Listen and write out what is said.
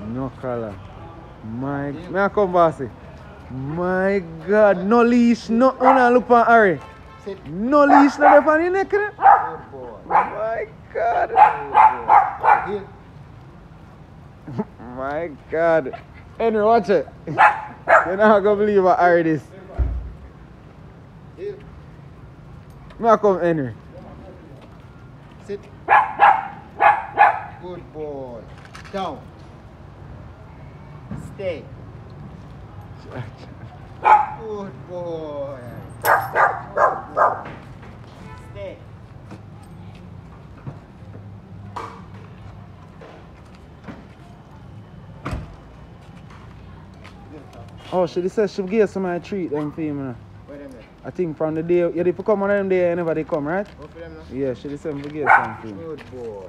No color. My, may I come, bossy? My God, no leash, no, look for Harry. Sit. No leash, no left on your neck. Good boy. My God. Good boy. My God. Henry, watch it. You're not gonna believe what Harry this. Here. May I come, Henry? Sit. Good boy. Down. Stay. Good boy. Good boy. Stay. Oh, she said she gave somebody a treat them for him. Wait a minute. I think from the day, yeah, if you come on them day, never they come, right? Go for them now. Yeah, she said she gave something for him. Good boy.